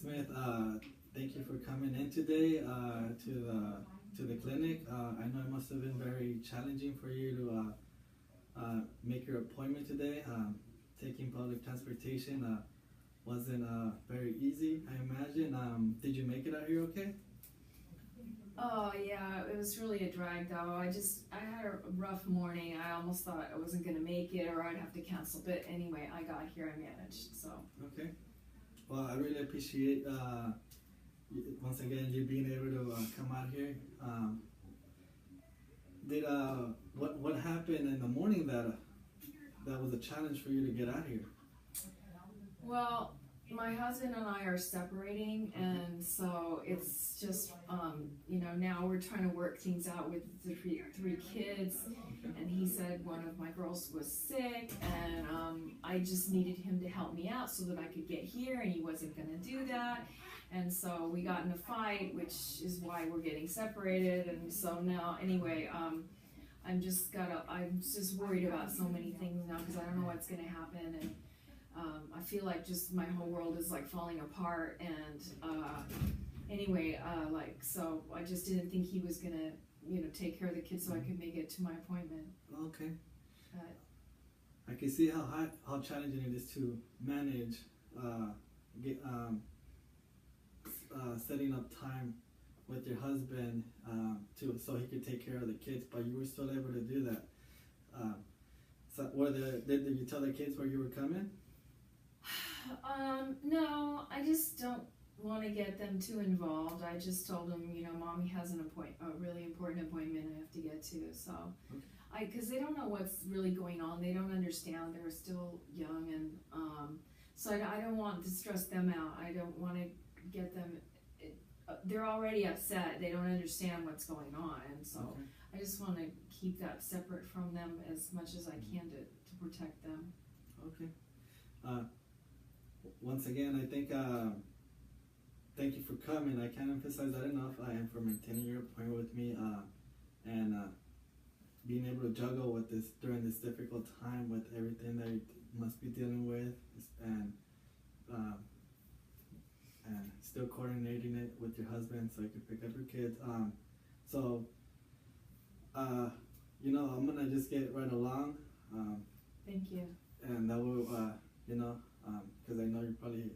Smith, thank you for coming in today to the clinic. I know it must have been very challenging for you to make your appointment today. Taking public transportation wasn't very easy, I imagine. Did you make it out here okay? Oh yeah, it was really a drag though. I had a rough morning. I almost thought I wasn't gonna make it or I'd have to cancel, but anyway, I got here, I managed, so. Okay. Well, I really appreciate, once again, you being able to come out here. What happened in the morning that was a challenge for you to get out here? Well, my husband and I are separating, and so it's just, now we're trying to work things out with the three kids, and he said one of my girls was sick, and I just needed him to help me out so that I could get here, and he wasn't gonna do that, and so we got in a fight, which is why we're getting separated, and so now, anyway, I'm just worried about so many things now, because I don't know what's gonna happen, and I feel like just my whole world is like falling apart, and anyway, so I just didn't think he was gonna, take care of the kids so I could make it to my appointment. Okay. But I can see how challenging it is to manage setting up time with your husband so he could take care of the kids, but you were still able to do that. So did you tell the kids where you were coming? No, I just don't want to get them too involved. I just told them, mommy has a really important appointment I have to get to. So, okay. Because they don't know what's really going on. They don't understand. They're still young, and so I don't want to stress them out. I don't want to get them. They're already upset. They don't understand what's going on, and so okay. I just want to keep that separate from them as much as I can to protect them. Okay. Once again, I think thank you for coming. I can't emphasize that enough. I am for maintaining your appointment with me and being able to juggle with this during this difficult time with everything that you must be dealing with, and still coordinating it with your husband so you can pick up your kids. I'm gonna just get right along. Thank you. And that will, because I know you probably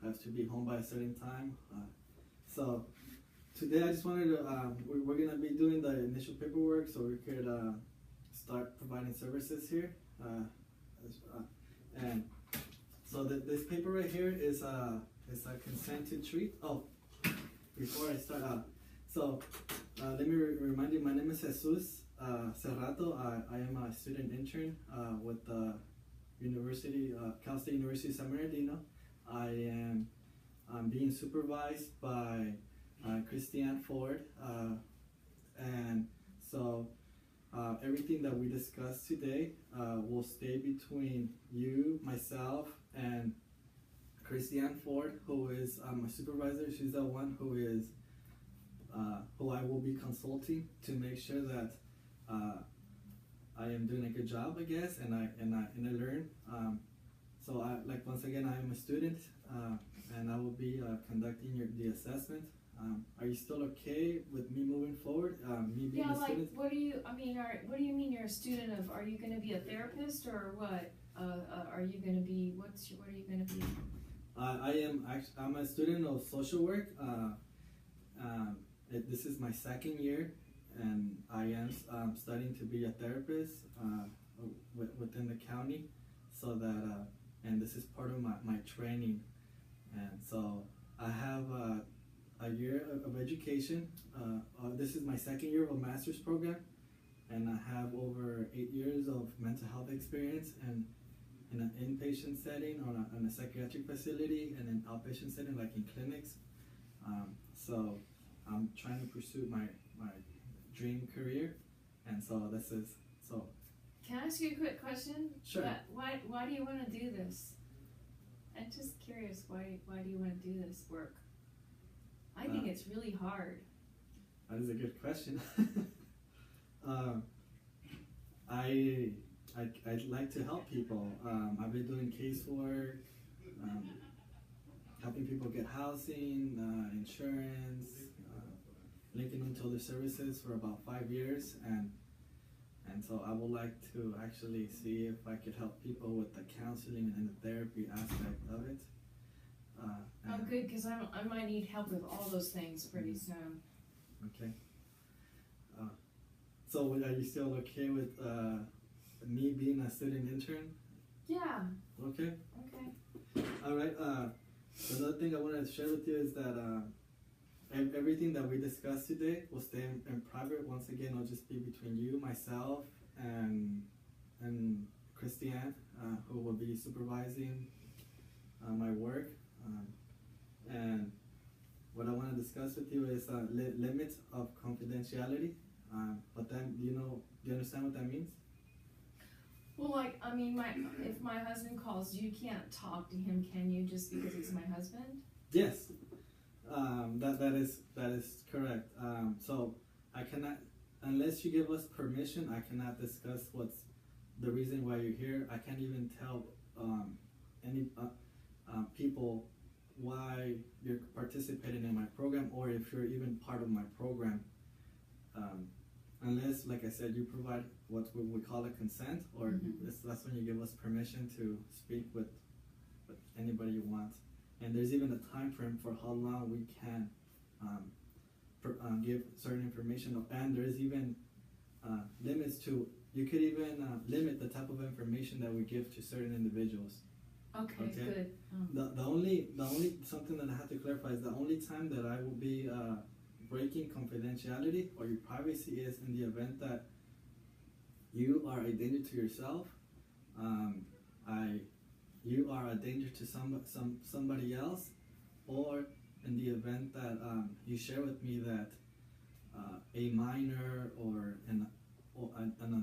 have to be home by a certain time. So today I just wanted to, we're going to be doing the initial paperwork so we could start providing services here. And so this paper right here is a consent to treat. Oh, before I start out, let me remind you, my name is Jesus Cerrato. I am a student intern with the Cal State University San Bernardino. I'm being supervised by Christiane Ford, and so everything that we discussed today will stay between you, myself, and Christiane Ford, who is my supervisor. She's the one who I will be consulting to make sure that I am doing a good job, I guess, and I learn. Once again, I am a student, and I will be conducting the assessment. Are you still okay with me moving forward? Me being a student? What do you mean you're a student of? Are you going to be a therapist or what? Are you going to be? What are you going to be? I'm a student of social work. This is my second year, and I am studying to be a therapist within the county, so that and this is part of my training, and so I have a year of education. This is my second year of a master's program, and I have over 8 years of mental health experience, and in an inpatient setting, or in a psychiatric facility, and an outpatient setting like in clinics. So I'm trying to pursue my dream career, and so this is so. Can I ask you a quick question? Sure. Why do you want to do this? I'm just curious. Why do you want to do this work? I think it's really hard. That is a good question. I'd like to help people. I've been doing casework, helping people get housing, insurance, linking into other services for about 5 years, and so I would like to actually see if I could help people with the counseling and the therapy aspect of it. Oh, good, because I might need help with all those things pretty soon. Okay. So are you still okay with me being a student intern? Yeah. Okay. Okay. All right. Another thing I wanted to share with you is that everything that we discussed today will stay in private. Once again, it'll just be between you, myself, and Christiane, who will be supervising my work. And what I want to discuss with you is limits of confidentiality. But then, do you understand what that means? Well, like, I mean, if my husband calls, you can't talk to him, can you, just because he's my husband? Yes, that is correct. So I cannot, unless you give us permission, I cannot discuss what's the reason why you're here. I can't even tell any people why you're participating in my program, or if you're even part of my program. Unless, like I said, you provide what we call a consent, or that's when you give us permission to speak with anybody you want. And there's even a time frame for how long we can give certain information, and there's even limits to, you could even limit the type of information that we give to certain individuals. Okay. Good. The only something that I have to clarify is the only time that I will be breaking confidentiality or your privacy is in the event that you are a danger to yourself, you are a danger to somebody else, or in the event that you share with me that a minor or an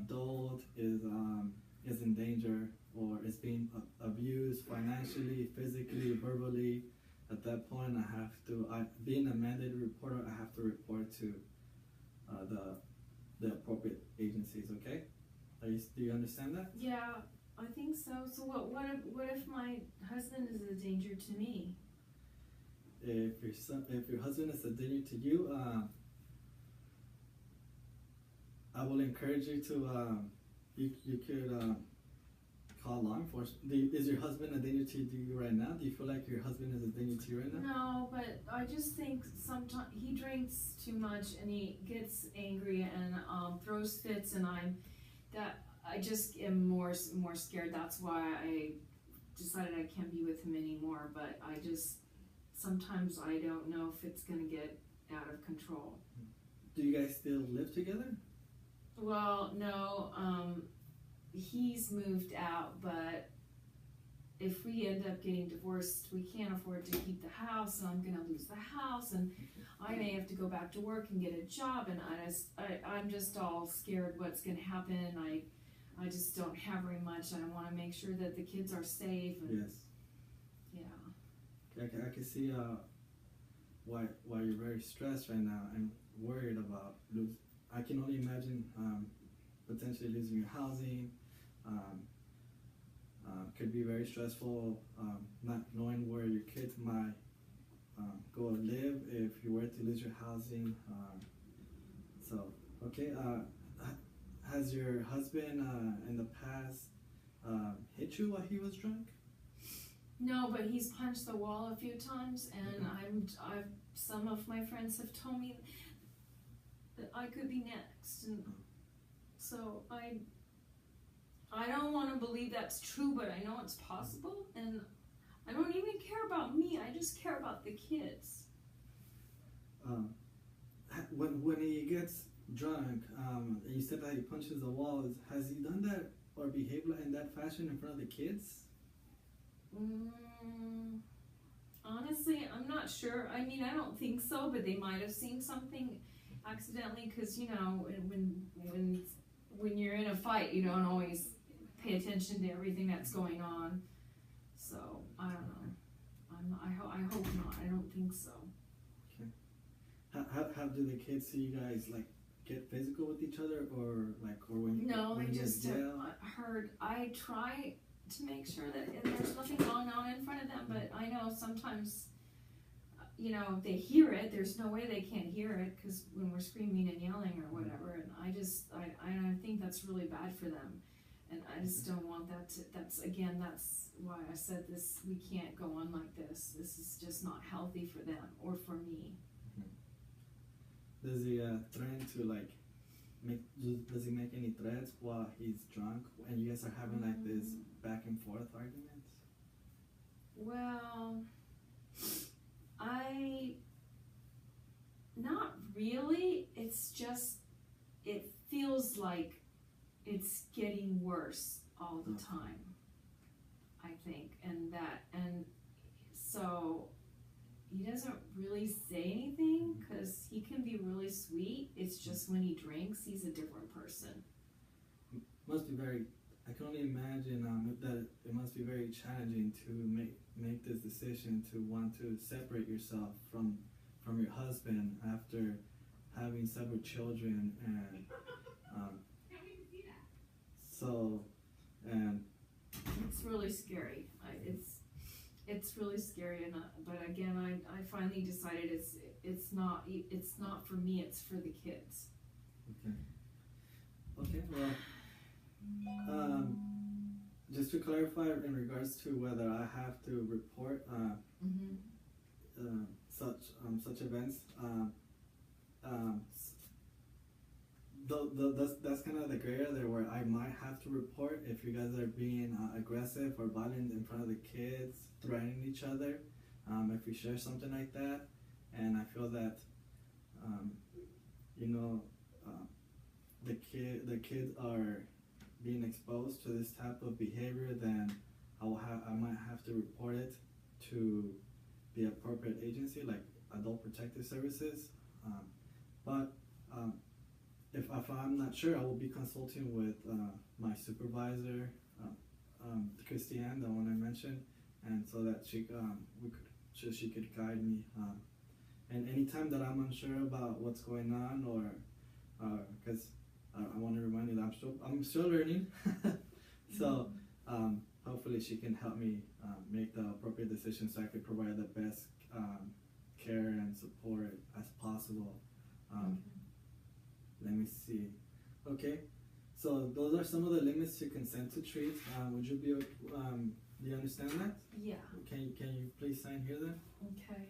adult is in danger or is being abused financially, physically, verbally. At that point, being a mandated reporter, I have to report to the appropriate agencies. Okay? Do you understand that? Yeah, I think so. So what if my husband is a danger to me? If your husband is a danger to you, I will encourage you to you could call law enforcement. Is your husband a danger to you right now? Do you feel like your husband is a danger to you right now? No, but I just think sometimes he drinks too much and he gets angry and throws fits, and I just am more scared. That's why I decided I can't be with him anymore. But sometimes I don't know if it's gonna get out of control. Do you guys still live together? Well, no. He's moved out, but if we end up getting divorced, we can't afford to keep the house, and I'm gonna lose the house, and I may have to go back to work and get a job, and I'm just all scared what's gonna happen. I just don't have very much, and I want to make sure that the kids are safe. And yes. Yeah. I can see why you're very stressed right now and worried about I can only imagine potentially losing your housing. Could be very stressful, not knowing where your kids might go live if you were to lose your housing. Okay, has your husband in the past hit you while he was drunk? No, but he's punched the wall a few times, and some of my friends have told me that I could be next, and so I don't want to believe that's true, but I know it's possible, and I don't even care about me. I just care about the kids. When he gets drunk, you said that he punches the walls. Has he done that or behaved in that fashion in front of the kids? Honestly, I'm not sure. I mean, I don't think so, but they might have seen something accidentally, because when you're in a fight, you don't always pay attention to everything that's going on. So I don't know. I hope not. I don't think so. Okay. How do the kids see you guys get physical with each other, or when no, when they you just yell? heard. I try to make sure that there's nothing going on in front of them, but I know sometimes, you know, they hear it, there's no way they can't hear it, because when we're screaming and yelling or whatever, and I think that's really bad for them, and I just don't want that to, that's why I said this, we can't go on like this is just not healthy for them, or for me. Does he threaten to like, does he make any threats while he's drunk, and you guys are having like this back and forth arguments? Well, not really, it's just, it feels like it's getting worse all the time, I think, and so he doesn't really say anything, because he can be really sweet, it's just when he drinks, he's a different person. Must be very, I can only imagine that it must be very challenging to make this decision to want to separate yourself from your husband after having several children, and it's really scary. It's really scary, and but again, I finally decided it's not for me, it's for the kids. Okay, well, just to clarify in regards to whether I have to report such events, that's kind of the gray area there, where I might have to report if you guys are being aggressive or violent in front of the kids, threatening each other, if we share something like that, and I feel that the kids are being exposed to this type of behavior, then I might have to report it to the appropriate agency, like Adult Protective Services, but if I'm not sure, I will be consulting with my supervisor, Christiane, the one I mentioned, and so that she could guide me. And anytime that I'm unsure about what's going on, or because I want to remind you that I'm still learning, so hopefully she can help me make the appropriate decision, so I could provide the best care and support as possible. Let me see. Okay, so those are some of the limits to consent to treat. Would you be? Do you understand that? Yeah. Can you please sign here then? Okay.